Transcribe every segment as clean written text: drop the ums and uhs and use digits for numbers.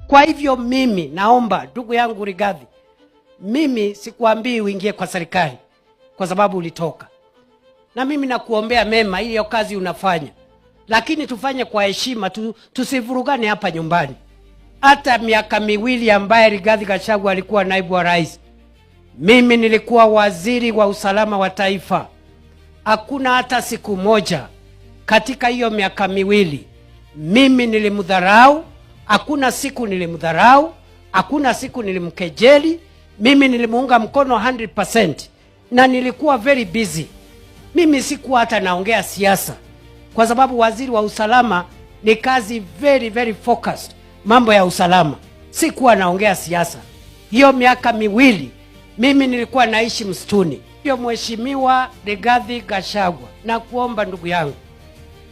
Kwa hivyo mimi naomba ndugu yangu Rigathi, mimi sikuambii uingie kwa serikali kwa sababu ulitoka, na mimi nakuombea mema ile kazi unafanya, lakini tufanye kwa heshima, tusivurugane hapa nyumbani. Hata miaka miwili ambaye Rigathi Gachagua alikuwa naibu wa rais, mimi nilikuwa waziri wa usalama wa taifa. Hakuna hata siku moja katika hiyo miaka miwili mimi nilimdharau. Hakuna siku nilimdharau, hakuna siku nilimkejeli. Mimi nilimuunga mkono 100% na nilikuwa very busy. Mimi sikuwa hata naongea siasa, kwa sababu waziri wa usalama ni kazi very focused, mambo ya usalama. Sikuwa naongea siasa. Hiyo miaka miwili mimi nilikuwa naishi msituni. Hiyo Mheshimiwa Rigathi Gachagua, na kuomba ndugu yangu,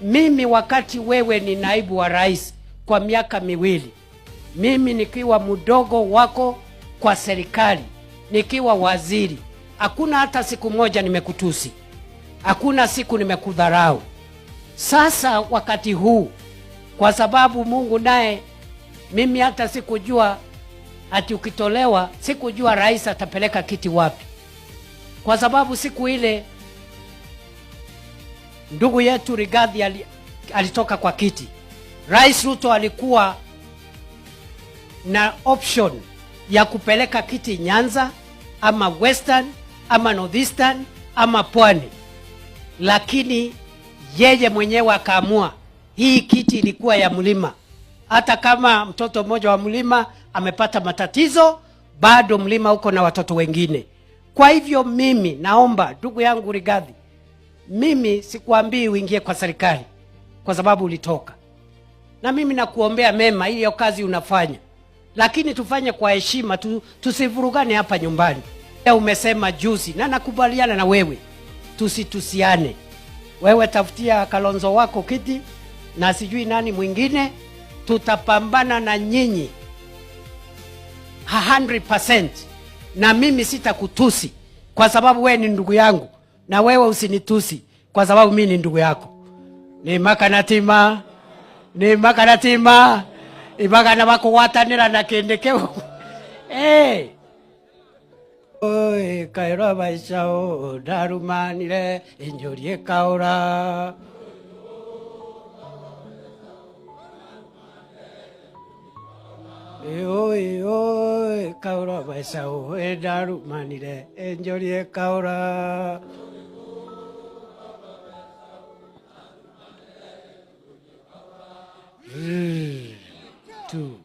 mimi wakati wewe ni naibu wa rais kwa miaka miwili, mimi nikiwa mdogo wako kwa serikali, nikiwa waziri, hakuna hata siku moja nimekutusi, hakuna siku nimekudharau. Sasa wakati huu, kwa sababu Mungu naye, mimi hata sikujua ati ukitolewa, sikujua rais atapeleka kiti wapi, kwa sababu siku ile ndugu yetu Rigathi alitoka kwa kiti, Rais Ruto alikuwa na option ya kupeleka kiti Nyanza ama Western ama Northeastern ama Pwani, lakini yeye mwenyewe akaamua hii kiti ilikuwa ya mlima. Hata kama mtoto mmoja wa mlima amepata matatizo, bado mlima uko na watoto wengine. Kwa hivyo mimi naomba ndugu yangu Rigathi, mimi sikuambii uingie kwa serikali kwa sababu ulitoka, na mimi nakuombea mema ile kazi unafanya, lakini tufanye kwa heshima, tusivurugane hapa nyumbani. Umesema juzi na nakubaliana na wewe, tusitusiane. Wewe tafutia Kalonzo wako kiti na sijui nani mwingine, tutapambana na nyinyi 100%, na mimi sitakutusi kwa sababu wewe ni ndugu yangu, na wewe usinitusi kwa sababu mimi ni ndugu yako. Ni makanatima ibagana bako watanira na kendekeo. Oi kaira baishao darumanire enjorie kaura. Oi kaura baishao darumanire enjorie kaura. Two.